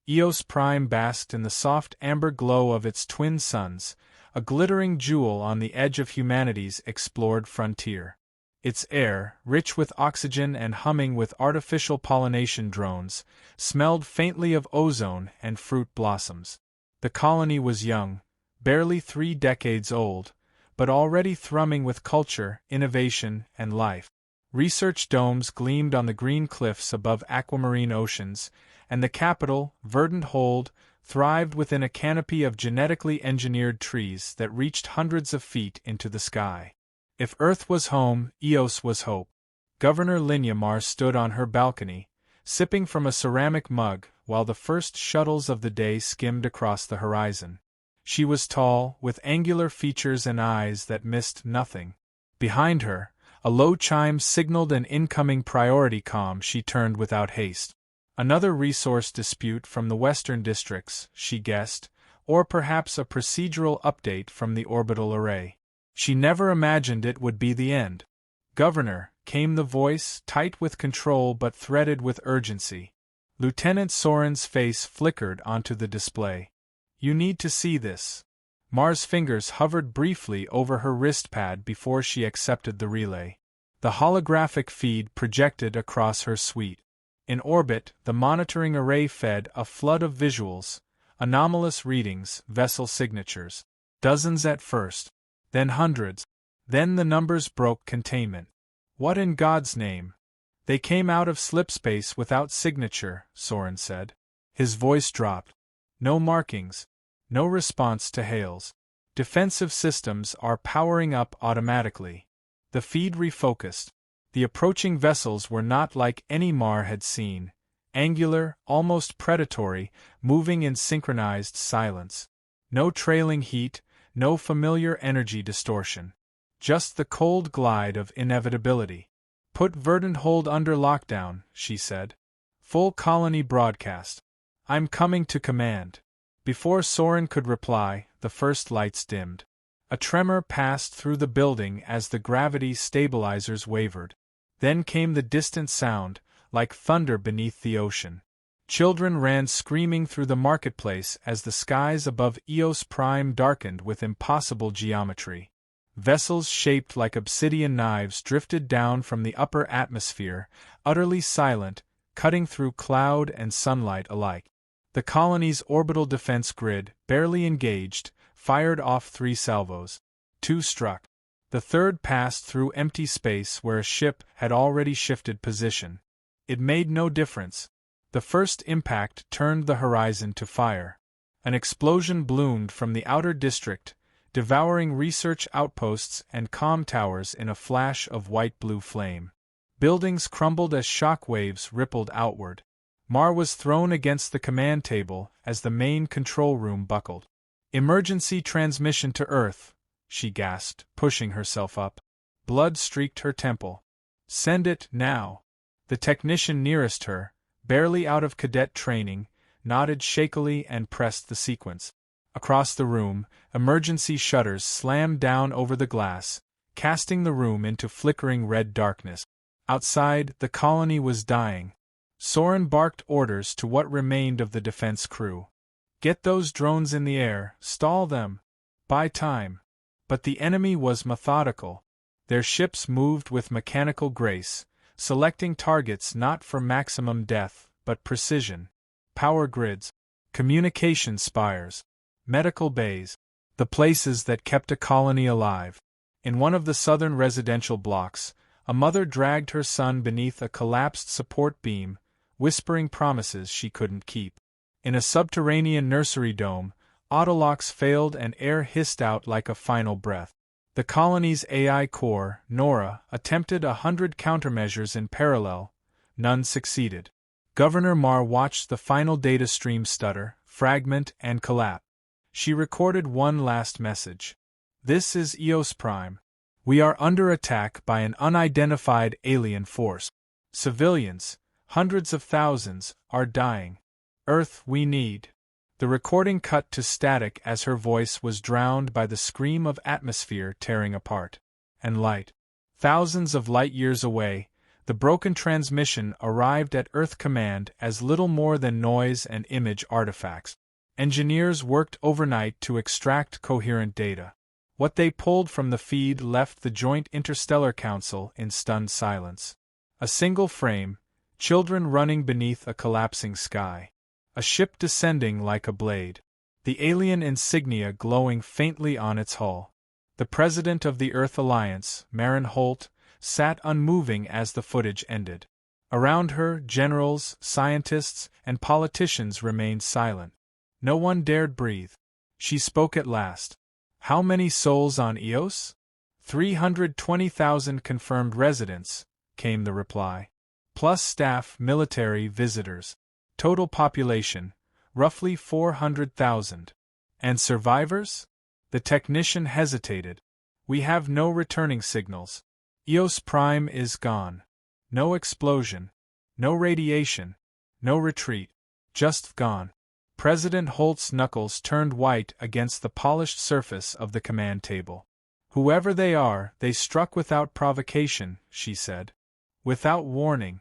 Eos Prime basked in the soft amber glow of its twin suns, a glittering jewel on the edge of humanity's explored frontier. Its air, rich with oxygen and humming with artificial pollination drones, smelled faintly of ozone and fruit blossoms. The colony was young, barely 3 decades old, but already thrumming with culture, innovation, and life. Research domes gleamed on the green cliffs above aquamarine oceans, and the capital, verdant Hold, thrived within a canopy of genetically engineered trees that reached hundreds of feet into the sky. If Earth was home, Eos was hope. Governor Linyamar stood on her balcony, sipping from a ceramic mug while the first shuttles of the day skimmed across the horizon. She was tall, with angular features and eyes that missed nothing. Behind her, a low chime signaled an incoming priority comm. She turned without haste. Another resource dispute from the western districts, she guessed, or perhaps a procedural update from the orbital array. She never imagined it would be the end. "Governor," came the voice, tight with control but threaded with urgency. Lieutenant Soren's face flickered onto the display. "You need to see this." Mar's fingers hovered briefly over her wrist pad before she accepted the relay. The holographic feed projected across her suite. In orbit, the monitoring array fed a flood of visuals, anomalous readings, vessel signatures. Dozens at first, then hundreds. Then the numbers broke containment. "What in God's name?" "They came out of slipspace without signature," Soren said. His voice dropped. "No markings. No response to hails. Defensive systems are powering up automatically." The feed refocused. The approaching vessels were not like any Mar had seen, angular, almost predatory, moving in synchronized silence. No trailing heat, no familiar energy distortion. Just the cold glide of inevitability. "Put Verdant Hold under lockdown," she said. "Full colony broadcast. I'm coming to command." Before Soren could reply, the first lights dimmed. A tremor passed through the building as the gravity stabilizers wavered. Then came the distant sound, like thunder beneath the ocean. Children ran screaming through the marketplace as the skies above Eos Prime darkened with impossible geometry. Vessels shaped like obsidian knives drifted down from the upper atmosphere, utterly silent, cutting through cloud and sunlight alike. The colony's orbital defense grid, barely engaged, fired off 3 salvos. 2 struck. The third passed through empty space where a ship had already shifted position. It made no difference. The first impact turned the horizon to fire. An explosion bloomed from the outer district, devouring research outposts and comm towers in a flash of white-blue flame. Buildings crumbled as shock waves rippled outward. Mar was thrown against the command table as the main control room buckled. "Emergency transmission to Earth," she gasped, pushing herself up. Blood streaked her temple. "Send it, now." The technician nearest her, barely out of cadet training, nodded shakily and pressed the sequence. Across the room, emergency shutters slammed down over the glass, casting the room into flickering red darkness. Outside, the colony was dying. Soren barked orders to what remained of the defense crew. "Get those drones in the air, stall them. Buy time." But the enemy was methodical. Their ships moved with mechanical grace, selecting targets not for maximum depth, but precision. Power grids, communication spires, medical bays, the places that kept a colony alive. In one of the southern residential blocks, a mother dragged her son beneath a collapsed support beam, whispering promises she couldn't keep. In a subterranean nursery dome, autolocks failed and air hissed out like a final breath. The colony's AI core, Nora, attempted 100 countermeasures in parallel. None succeeded. Governor Mar watched the final data stream stutter, fragment, and collapse. She recorded one last message. "This is Eos Prime. We are under attack by an unidentified alien force. Civilians, hundreds of thousands, are dying. Earth, we need." The recording cut to static as her voice was drowned by the scream of atmosphere tearing apart. And light. Thousands of light years away, The broken transmission arrived at Earth Command as little more than noise and image artifacts. Engineers worked overnight to extract coherent data. What they pulled from the feed left the Joint Interstellar Council in stunned silence. A single frame, children running beneath a collapsing sky. A ship descending like a blade. The alien insignia glowing faintly on its hull. The president of the Earth Alliance, Marin Holt, sat unmoving as the footage ended. Around her, generals, scientists, and politicians remained silent. No one dared breathe. She spoke at last. How many souls on Eos? 320,000 confirmed residents, came the reply. Plus staff, military, visitors. Total population, roughly 400,000. And survivors? The technician hesitated. We have no returning signals. Eos Prime is gone. No explosion. No radiation. No retreat. Just gone. President Holt's knuckles turned white against the polished surface of the command table. Whoever they are, they struck without provocation, she said. Without warning.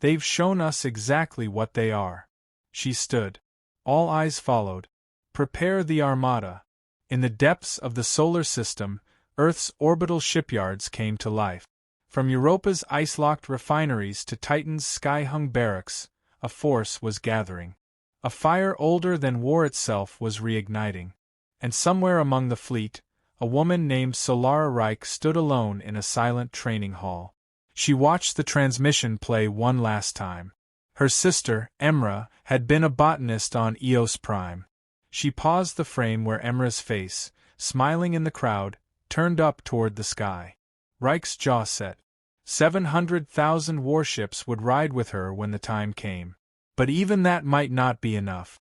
They've shown us exactly what they are. She stood. All eyes followed. Prepare the Armada. In the depths of the solar system, Earth's orbital shipyards came to life. From Europa's ice-locked refineries to Titan's sky-hung barracks, a force was gathering. A fire older than war itself was reigniting. And somewhere among the fleet, a woman named Solara Reich stood alone in a silent training hall. She watched the transmission play one last time. Her sister, Emra, had been a botanist on Eos Prime. She paused the frame where Emra's face, smiling in the crowd, turned up toward the sky. Reich's jaw set. 700,000 warships would ride with her when the time came. But even that might not be enough.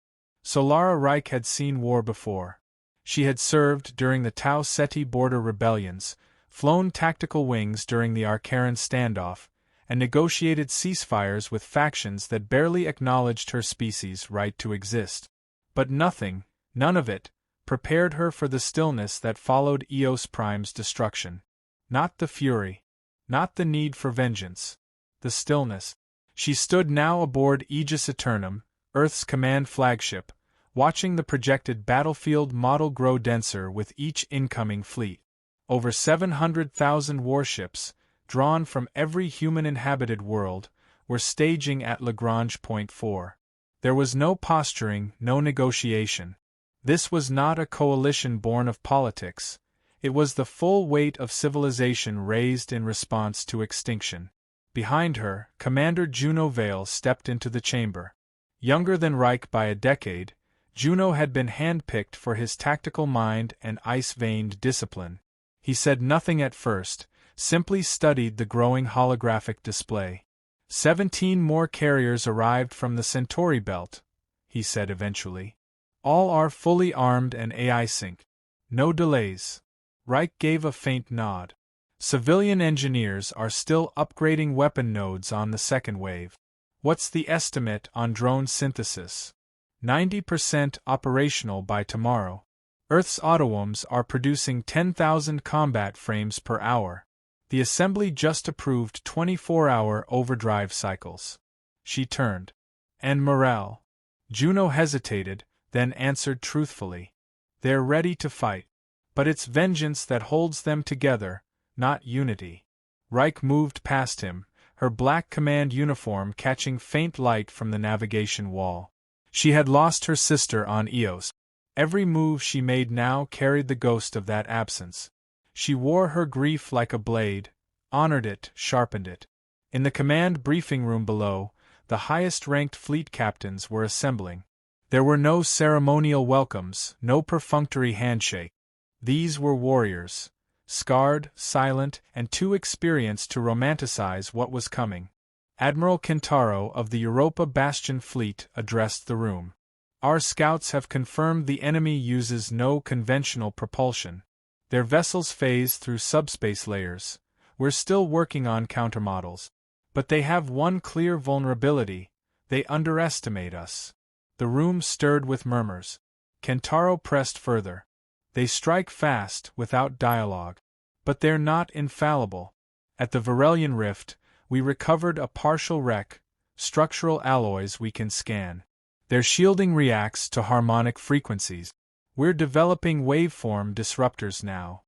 Solara Reich had seen war before. She had served during the Tau Ceti border rebellions, flown tactical wings during the Archaran standoff, and negotiated ceasefires with factions that barely acknowledged her species' right to exist. But nothing, none of it, prepared her for the stillness that followed Eos Prime's destruction. Not the fury. Not the need for vengeance. The stillness. She stood now aboard Aegis Eternum, Earth's command flagship, watching the projected battlefield model grow denser with each incoming fleet. Over 700,000 warships, drawn from every human-inhabited world, were staging at Lagrange Point 4. There was no posturing, no negotiation. This was not a coalition born of politics. It was the full weight of civilization raised in response to extinction. Behind her, Commander Juno Vale stepped into the chamber. Younger than Reich by a decade, Juno had been handpicked for his tactical mind and ice-veined discipline. He said nothing at first, simply studied the growing holographic display. 17 more carriers arrived from the Centauri belt, he said eventually. All are fully armed and AI synced. No delays. Reich gave a faint nod. Civilian engineers are still upgrading weapon nodes on the second wave. What's the estimate on drone synthesis? 90% operational by tomorrow. Earth's autowoms are producing 10,000 combat frames per hour. The assembly just approved 24-hour overdrive cycles. She turned. And morale? Juno hesitated, then answered truthfully. They're ready to fight. But it's vengeance that holds them together, not unity. Reich moved past him, her black command uniform catching faint light from the navigation wall. She had lost her sister on Eos. Every move she made now carried the ghost of that absence. She wore her grief like a blade, honored it, sharpened it. In the command briefing room below, the highest-ranked fleet captains were assembling. There were no ceremonial welcomes, no perfunctory handshake. These were warriors, scarred, silent, and too experienced to romanticize what was coming. Admiral Kentaro of the Europa Bastion Fleet addressed the room. Our scouts have confirmed the enemy uses no conventional propulsion. Their vessels phase through subspace layers. We're still working on countermodels. But they have one clear vulnerability: they underestimate us. The room stirred with murmurs. Kentaro pressed further. They strike fast, without dialogue. But they're not infallible. At the Varelian Rift, We recovered a partial wreck, structural alloys we can scan. Their shielding reacts to harmonic frequencies. We're developing waveform disruptors now.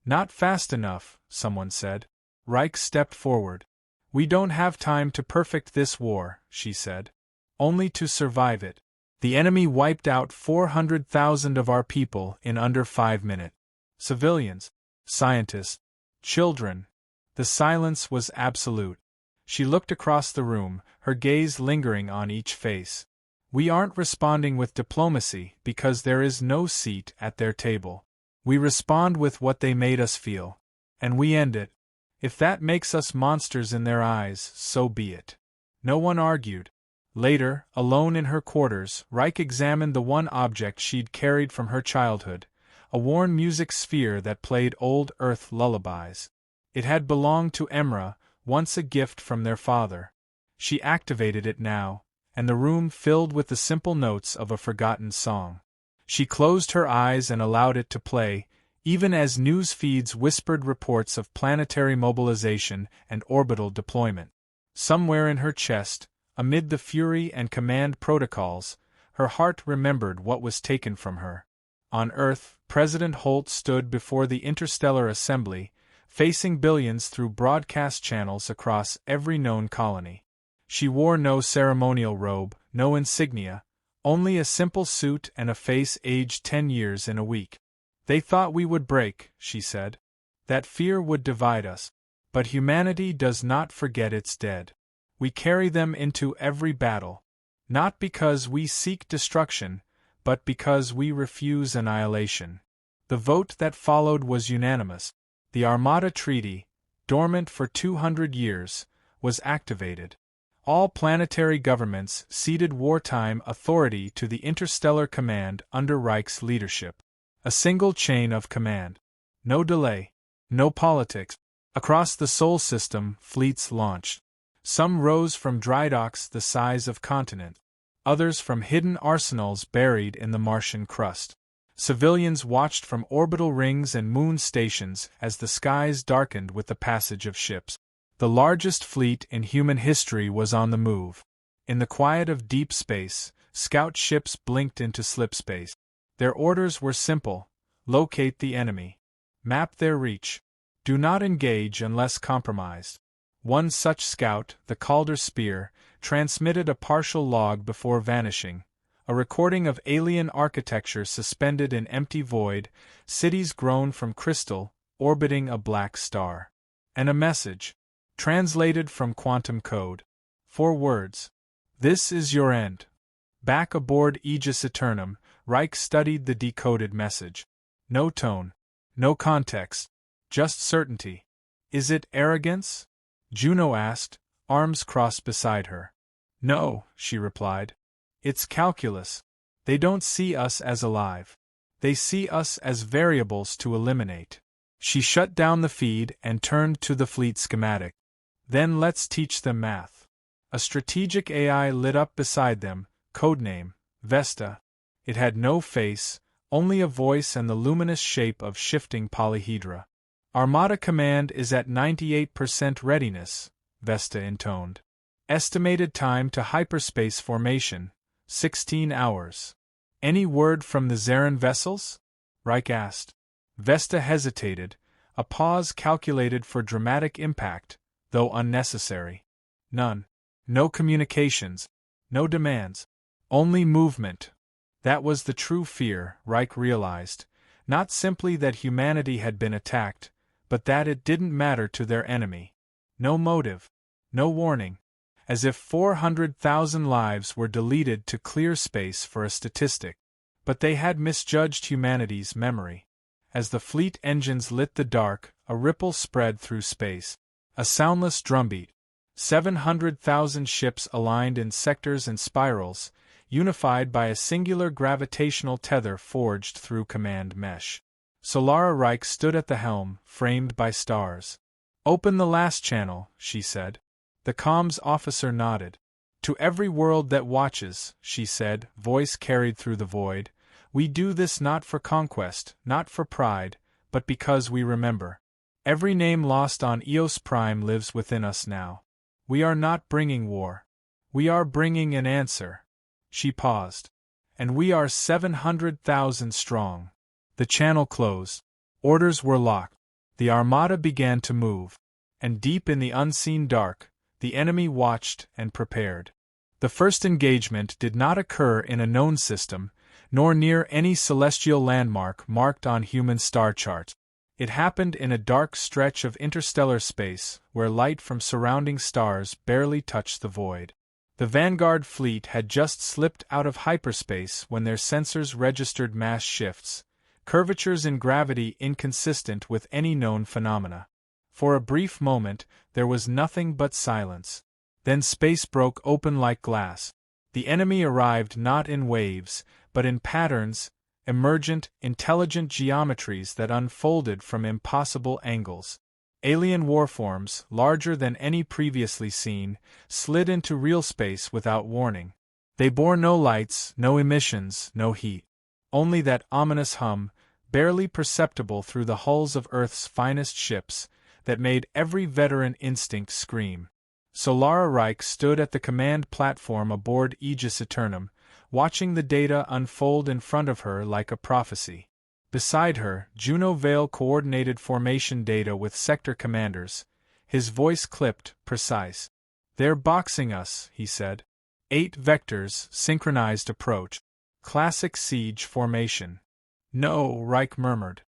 Not fast enough, someone said. Reich stepped forward. We don't have time to perfect this war, she said. Only to survive it. The enemy wiped out 400,000 of our people in under 5 minutes. Civilians, scientists, children. The silence was absolute. She looked across the room, her gaze lingering on each face. We aren't responding with diplomacy because there is no seat at their table. We respond with what they made us feel. And we end it. If that makes us monsters in their eyes, so be it. No one argued. Later, alone in her quarters, Reich examined the one object she'd carried from her childhood, a worn music sphere that played old Earth lullabies. It had belonged to Emra, once a gift from their father. She activated it now, and the room filled with the simple notes of a forgotten song. She closed her eyes and allowed it to play, even as news feeds whispered reports of planetary mobilization and orbital deployment. Somewhere in her chest, amid the fury and command protocols, her heart remembered what was taken from her. On Earth, President Holt stood before the Interstellar Assembly, facing billions through broadcast channels across every known colony. She wore no ceremonial robe, no insignia, only a simple suit and a face aged 10 years in a week. They thought we would break, she said. That fear would divide us. But humanity does not forget its dead. We carry them into every battle. Not because we seek destruction, but because we refuse annihilation. The vote that followed was unanimous. The Armada Treaty, dormant for 200 years, was activated. All planetary governments ceded wartime authority to the Interstellar Command under Reich's leadership. A single chain of command. No delay. No politics. Across the Sol system, fleets launched. Some rose from dry docks the size of continents. Others from hidden arsenals buried in the Martian crust. Civilians watched from orbital rings and moon stations as the skies darkened with the passage of ships. The largest fleet in human history was on the move. In the quiet of deep space, scout ships blinked into slipspace. Their orders were simple: locate the enemy. Map their reach. Do not engage unless compromised. One such scout, the Calder Spear, transmitted a partial log before vanishing, a recording of alien architecture suspended in empty void, cities grown from crystal, orbiting a black star. And a message, translated from quantum code. 4 words. This is your end. Back aboard Aegis Eternum, Reich studied the decoded message. No tone. No context. Just certainty. Is it arrogance? Juno asked, arms crossed beside her. No, she replied. It's calculus. They don't see us as alive. They see us as variables to eliminate. She shut down the feed and turned to the fleet schematic. Then let's teach them math. A strategic AI lit up beside them, codename Vesta. It had no face, only a voice and the luminous shape of shifting polyhedra. Armada Command is at 98% readiness, Vesta intoned. Estimated time to hyperspace formation, 16 hours. Any word from the Zarin vessels? Reich asked. Vesta hesitated, a pause calculated for dramatic impact, though unnecessary. None. No communications. No demands. Only movement. That was the true fear, Reich realized. Not simply that humanity had been attacked, but that it didn't matter to their enemy. No motive. No warning. As if 400,000 lives were deleted to clear space for a statistic. But they had misjudged humanity's memory. As the fleet engines lit the dark, a ripple spread through space. A soundless drumbeat. 700,000 ships aligned in sectors and spirals, unified by a singular gravitational tether forged through command mesh. Solara Reich stood at the helm, framed by stars. Open the last channel, she said. The comms officer nodded. To every world that watches, she said, voice carried through the void, we do this not for conquest, not for pride, but because we remember. Every name lost on Eos Prime lives within us now. We are not bringing war. We are bringing an answer. She paused. And we are 700,000 strong. The channel closed. Orders were locked. The armada began to move. And deep in the unseen dark, the enemy watched and prepared. The first engagement did not occur in a known system, nor near any celestial landmark marked on human star charts. It happened in a dark stretch of interstellar space, where light from surrounding stars barely touched the void. The Vanguard fleet had just slipped out of hyperspace when their sensors registered mass shifts, curvatures in gravity inconsistent with any known phenomena. For a brief moment, there was nothing but silence. Then space broke open like glass. The enemy arrived not in waves, but in patterns, emergent, intelligent geometries that unfolded from impossible angles. Alien warforms, larger than any previously seen, slid into real space without warning. They bore no lights, no emissions, no heat. Only that ominous hum, barely perceptible through the hulls of Earth's finest ships, that made every veteran instinct scream. Solara Reich stood at the command platform aboard Aegis Eternum, watching the data unfold in front of her like a prophecy. Beside her, Juno Vale coordinated formation data with sector commanders, his voice clipped, precise. "They're boxing us," he said. 8 vectors, synchronized approach. Classic siege formation. "No," Reich murmured.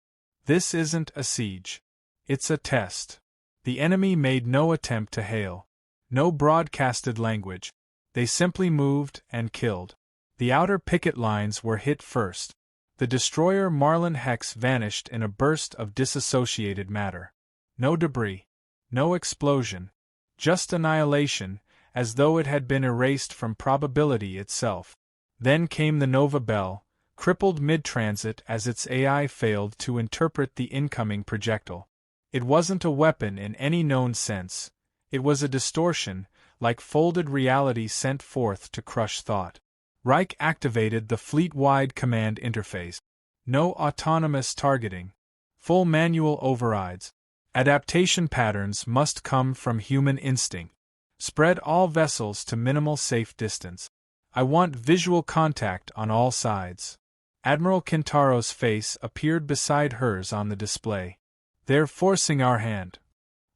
"This isn't a siege. It's a test." The enemy made no attempt to hail. No broadcasted language. They simply moved and killed. The outer picket lines were hit first. The destroyer Marlin Hex vanished in a burst of disassociated matter. No debris. No explosion. Just annihilation, as though it had been erased from probability itself. Then came the Nova Bell, crippled mid-transit as its AI failed to interpret the incoming projectile. It wasn't a weapon in any known sense. It was a distortion, like folded reality sent forth to crush thought. Reich activated the fleet-wide command interface. No autonomous targeting. Full manual overrides. Adaptation patterns must come from human instinct. Spread all vessels to minimal safe distance. I want visual contact on all sides. Admiral Kintaro's face appeared beside hers on the display. "They're forcing our hand."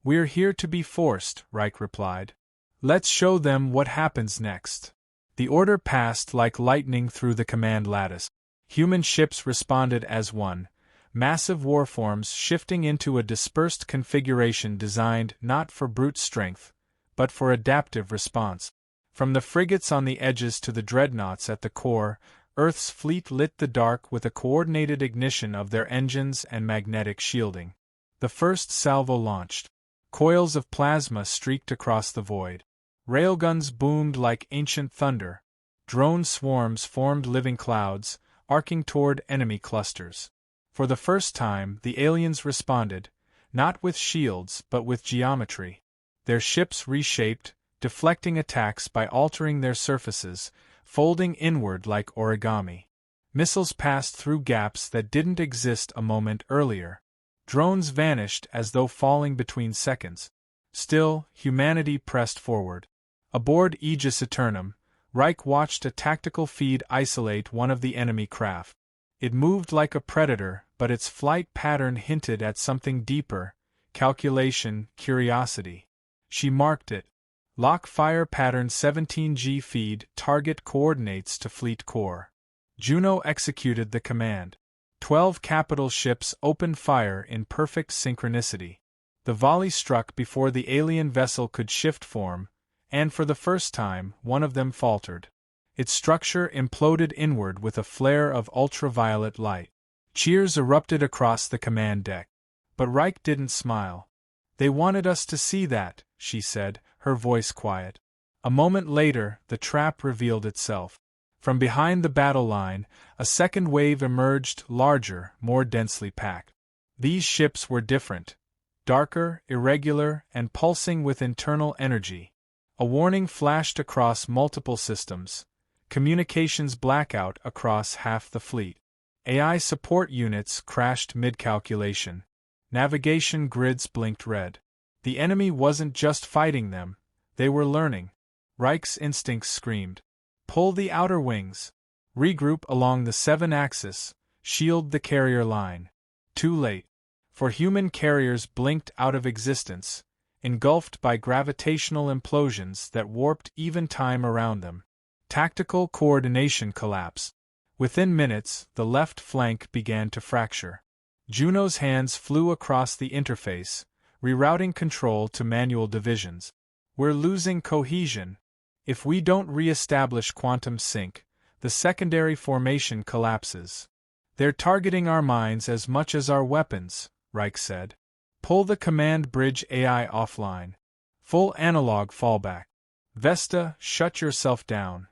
"We're here to be forced," Reich replied. "Let's show them what happens next." The order passed like lightning through the command lattice. Human ships responded as one, massive warforms shifting into a dispersed configuration designed not for brute strength, but for adaptive response. From the frigates on the edges to the dreadnoughts at the core, Earth's fleet lit the dark with a coordinated ignition of their engines and magnetic shielding. The first salvo launched. Coils of plasma streaked across the void. Railguns boomed like ancient thunder. Drone swarms formed living clouds, arcing toward enemy clusters. For the first time, the aliens responded, not with shields but with geometry. Their ships reshaped, deflecting attacks by altering their surfaces, folding inward like origami. Missiles passed through gaps that didn't exist a moment earlier. Drones vanished as though falling between seconds. Still, humanity pressed forward. Aboard Aegis Eternum, Reich watched a tactical feed isolate one of the enemy craft. It moved like a predator, but its flight pattern hinted at something deeper: calculation, curiosity. She marked it. Lock fire pattern 17G feed target coordinates to fleet core. Juno executed the command. 12 capital ships opened fire in perfect synchronicity. The volley struck before the alien vessel could shift form, and for the first time, one of them faltered. Its structure imploded inward with a flare of ultraviolet light. Cheers erupted across the command deck. But Reich didn't smile. "They wanted us to see that," she said, her voice quiet. A moment later, the trap revealed itself. From behind the battle line, a second wave emerged, larger, more densely packed. These ships were different. Darker, irregular, and pulsing with internal energy. A warning flashed across multiple systems. Communications blackout across half the fleet. AI support units crashed mid-calculation. Navigation grids blinked red. The enemy wasn't just fighting them, They were learning. Reich's instincts screamed. Pull the outer wings. Regroup along the 7-axis, shield the carrier line. Too late. For human carriers blinked out of existence, engulfed by gravitational implosions that warped even time around them. Tactical coordination collapsed. Within minutes, the left flank began to fracture. Juno's hands flew across the interface, rerouting control to manual divisions. We're losing cohesion. If we don't re-establish quantum sync, the secondary formation collapses. They're targeting our minds as much as our weapons, Reich said. Pull the command bridge AI offline. Full analog fallback. Vesta, shut yourself down.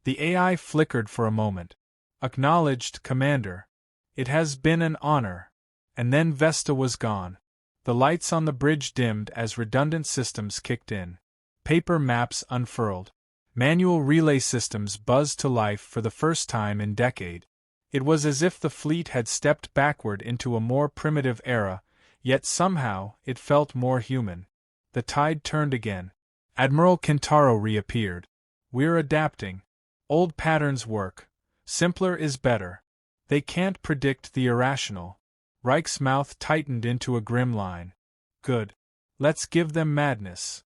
The AI flickered for a moment. Acknowledged, Commander. It has been an honor. And then Vesta was gone. The lights on the bridge dimmed as redundant systems kicked in. Paper maps unfurled. Manual relay systems buzzed to life for the first time in decades. It was as if the fleet had stepped backward into a more primitive era, yet somehow it felt more human. The tide turned again. Admiral Kintaro reappeared. We're adapting. Old patterns work. Simpler is better. They can't predict the irrational. Reich's mouth tightened into a grim line. Good. Let's give them madness.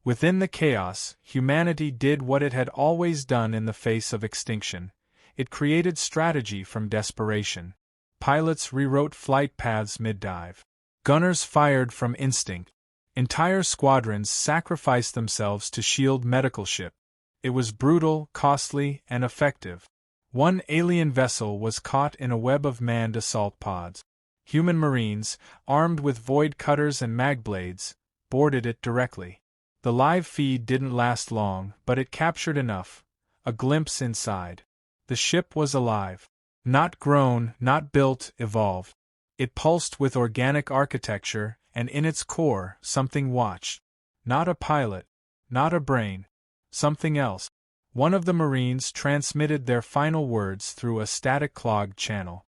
Within the chaos, humanity did what it had always done in the face of extinction. It created strategy from desperation. Pilots rewrote flight paths mid-dive. Gunners fired from instinct. Entire squadrons sacrificed themselves to shield medical ships. It was brutal, costly, and effective. One alien vessel was caught in a web of manned assault pods. Human marines, armed with void cutters and mag blades, boarded it directly. The live feed didn't last long, but it captured enough. A glimpse inside. The ship was alive. Not grown, not built, evolved. It pulsed with organic architecture, and in its core, something watched. Not a pilot. Not a brain. Something else. One of the Marines transmitted their final words through a static clogged channel.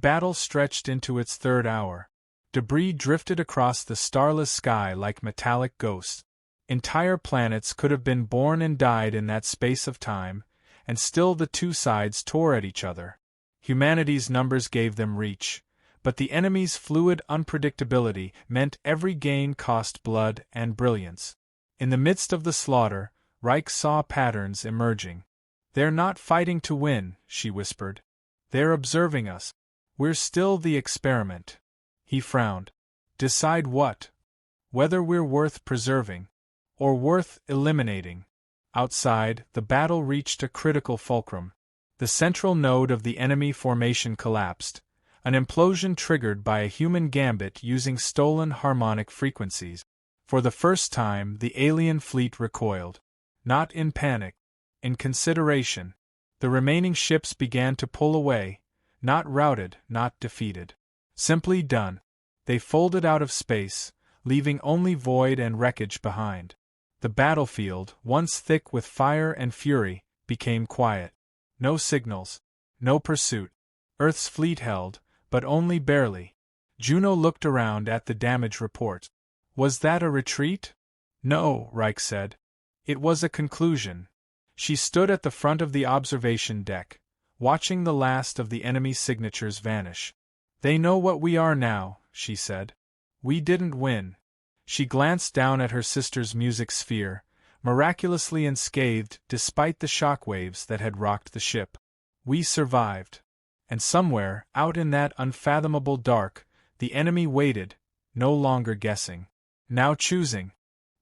Battle stretched into its third hour. Debris drifted across the starless sky like metallic ghosts. Entire planets could have been born and died in that space of time, and still the two sides tore at each other. Humanity's numbers gave them reach, but the enemy's fluid unpredictability meant every gain cost blood and brilliance. In the midst of the slaughter, Reich saw patterns emerging. They're not fighting to win, she whispered. They're observing us. We're still the experiment. He frowned. Decide what? Whether we're worth preserving, or worth eliminating. Outside, the battle reached a critical fulcrum. The central node of the enemy formation collapsed, an implosion triggered by a human gambit using stolen harmonic frequencies. For the first time, the alien fleet recoiled. Not in panic. In consideration. The remaining ships began to pull away, not routed, not defeated. Simply done. They folded out of space, leaving only void and wreckage behind. The battlefield, once thick with fire and fury, became quiet. No signals. No pursuit. Earth's fleet held, but only barely. Juno looked around at the damage report. Was that a retreat? No, Reich said. It was a conclusion. She stood at the front of the observation deck, watching the last of the enemy's signatures vanish. They know what we are now, she said. We didn't win. She glanced down at her sister's music sphere, miraculously unscathed despite the shockwaves that had rocked the ship. We survived. And somewhere, out in that unfathomable dark, the enemy waited, no longer guessing. Now choosing.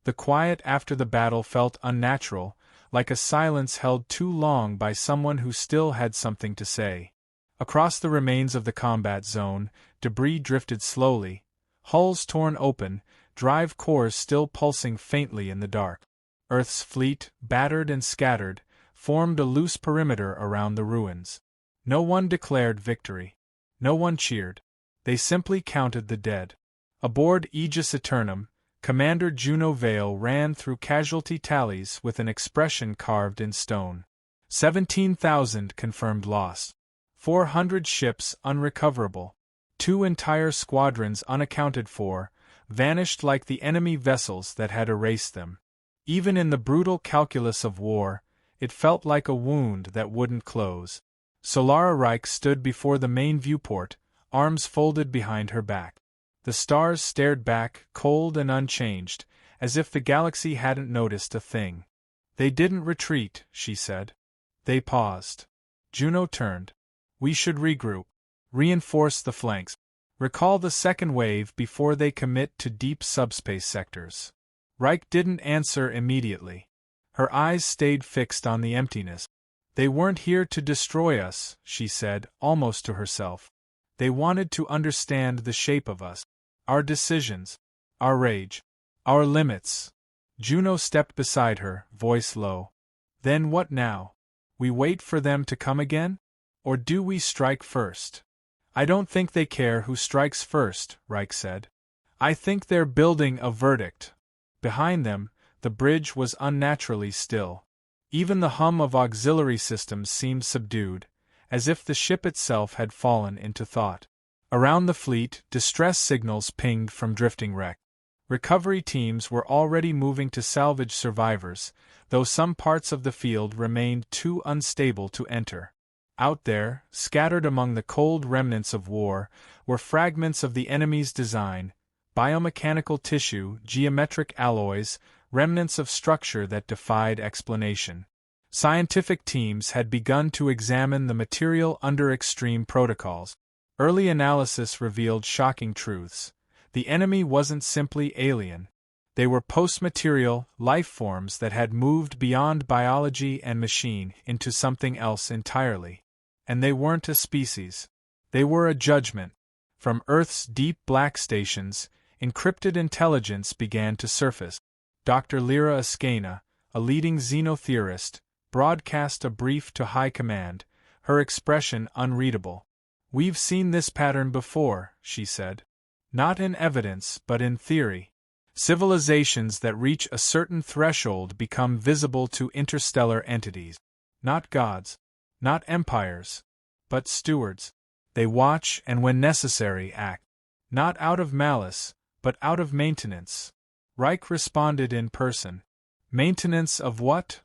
The quiet after the battle felt unnatural, like a silence held too long by someone who still had something to say. Across the remains of the combat zone, debris drifted slowly, hulls torn open, drive cores still pulsing faintly in the dark. Earth's fleet, battered and scattered, formed a loose perimeter around the ruins. No one declared victory. No one cheered. They simply counted the dead. Aboard Aegis Eternum, Commander Juno Vale ran through casualty tallies with an expression carved in stone. 17,000 confirmed lost. 400 ships unrecoverable. 2 entire squadrons unaccounted for, vanished like the enemy vessels that had erased them. Even in the brutal calculus of war, it felt like a wound that wouldn't close. Solara Reich stood before the main viewport, arms folded behind her back. The stars stared back, cold and unchanged, as if the galaxy hadn't noticed a thing. They didn't retreat, she said. They paused. Juno turned. We should regroup. Reinforce the flanks. Recall the second wave before they commit to deep subspace sectors. Reich didn't answer immediately. Her eyes stayed fixed on the emptiness. They weren't here to destroy us, she said, almost to herself. They wanted to understand the shape of us. Our decisions. Our rage. Our limits. Juno stepped beside her, voice low. Then what now? We wait for them to come again? Or do we strike first? I don't think they care who strikes first, Reich said. I think they're building a verdict. Behind them, the bridge was unnaturally still. Even the hum of auxiliary systems seemed subdued, as if the ship itself had fallen into thought. Around the fleet, distress signals pinged from drifting wreck. Recovery teams were already moving to salvage survivors, though some parts of the field remained too unstable to enter. Out there, scattered among the cold remnants of war, were fragments of the enemy's design, biomechanical tissue, geometric alloys, remnants of structure that defied explanation. Scientific teams had begun to examine the material under extreme protocols. Early analysis revealed shocking truths. The enemy wasn't simply alien. They were post-material, life forms that had moved beyond biology and machine into something else entirely. And they weren't a species. They were a judgment. From Earth's deep black stations, encrypted intelligence began to surface. Dr. Lyra Askena, a leading xenotheorist, broadcast a brief to high command, her expression unreadable. We've seen this pattern before, she said. Not in evidence, but in theory. Civilizations that reach a certain threshold become visible to interstellar entities. Not gods. Not empires. But stewards. They watch and, when necessary, act. Not out of malice, but out of maintenance. Reich responded in person. Maintenance of what?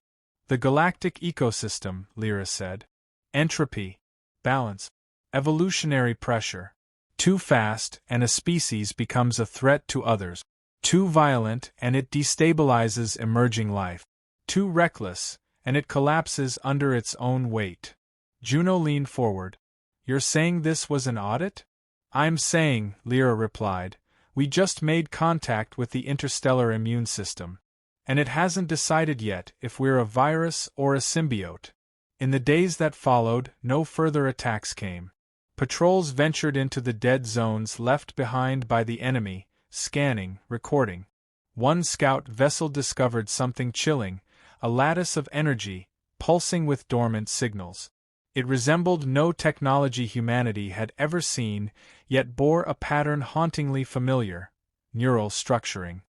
The galactic ecosystem, Lyra said. Entropy. Balance. Evolutionary pressure. Too fast, and a species becomes a threat to others. Too violent, and it destabilizes emerging life. Too reckless, and it collapses under its own weight. Juno leaned forward. You're saying this was an audit? I'm saying, Lyra replied, we just made contact with the interstellar immune system. And it hasn't decided yet if we're a virus or a symbiote. In the days that followed, no further attacks came. Patrols ventured into the dead zones left behind by the enemy, scanning, recording. One scout vessel discovered something chilling, a lattice of energy, pulsing with dormant signals. It resembled no technology humanity had ever seen, yet bore a pattern hauntingly familiar: neural structuring.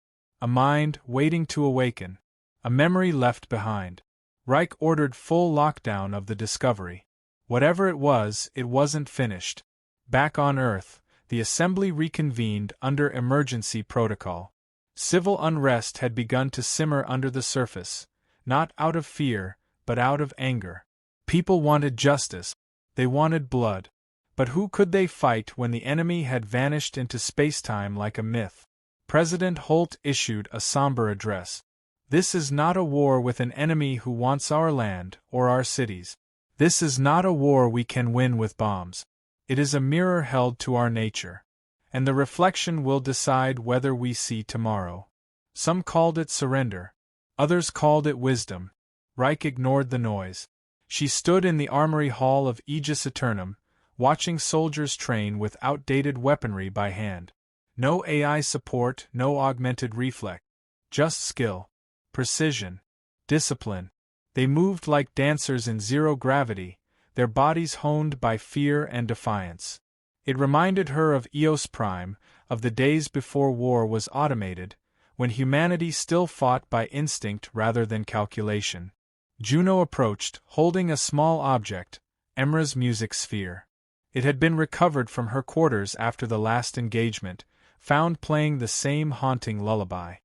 A mind waiting to awaken. A memory left behind. Reich ordered full lockdown of the discovery. Whatever it wasn't finished. Back on Earth, the assembly reconvened under emergency protocol. Civil unrest had begun to simmer under the surface, not out of fear, but out of anger. People wanted justice. They wanted blood. But who could they fight when the enemy had vanished into spacetime like a myth? President Holt issued a somber address. This is not a war with an enemy who wants our land or our cities. This is not a war we can win with bombs. It is a mirror held to our nature. And the reflection will decide whether we see tomorrow. Some called it surrender. Others called it wisdom. Reich ignored the noise. She stood in the armory hall of Aegis Eternum, watching soldiers train with outdated weaponry by hand. No AI support, no augmented reflex. Just skill. Precision. Discipline. They moved like dancers in zero gravity, their bodies honed by fear and defiance. It reminded her of Eos Prime, of the days before war was automated, when humanity still fought by instinct rather than calculation. Juno approached, holding a small object, Emra's music sphere. It had been recovered from her quarters after the last engagement, found playing the same haunting lullaby.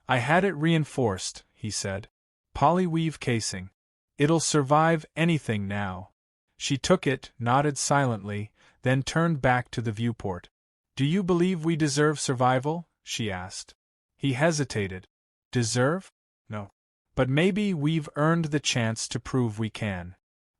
I had it reinforced, he said. Polyweave casing. It'll survive anything now. She took it, nodded silently, then turned back to the viewport. Do you believe we deserve survival? She asked. He hesitated. Deserve? No. But maybe we've earned the chance to prove we can.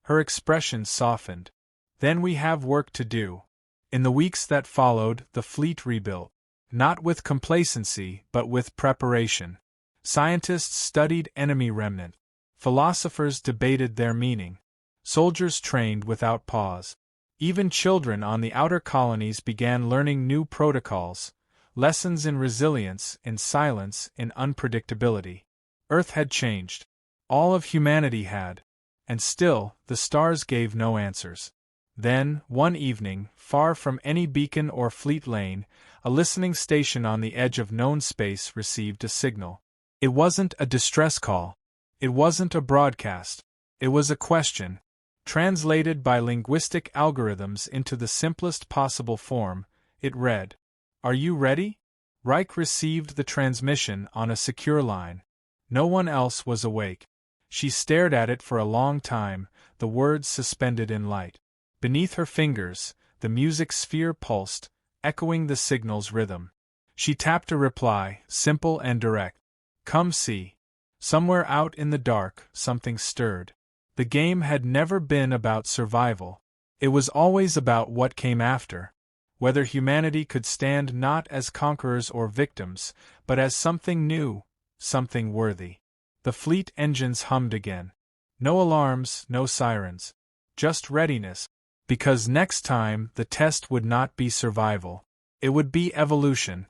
Her expression softened. Then we have work to do. In the weeks that followed, the fleet rebuilt. Not with complacency, but with preparation. Scientists studied enemy remnant. Philosophers debated their meaning. Soldiers trained without pause. Even children on the outer colonies began learning new protocols, lessons in resilience, in silence, in unpredictability. Earth had changed. All of humanity had. And still, the stars gave no answers. Then, one evening, far from any beacon or fleet lane, a listening station on the edge of known space received a signal. It wasn't a distress call. It wasn't a broadcast. It was a question. Translated by linguistic algorithms into the simplest possible form, it read, "Are you ready?" Reich received the transmission on a secure line. No one else was awake. She stared at it for a long time, the words suspended in light. Beneath her fingers, the music sphere pulsed, echoing the signal's rhythm. She tapped a reply, simple and direct. Come see. Somewhere out in the dark, something stirred. The game had never been about survival. It was always about what came after. Whether humanity could stand not as conquerors or victims, but as something new, something worthy. The fleet engines hummed again. No alarms, no sirens. Just readiness. Because next time, the test would not be survival. It would be evolution.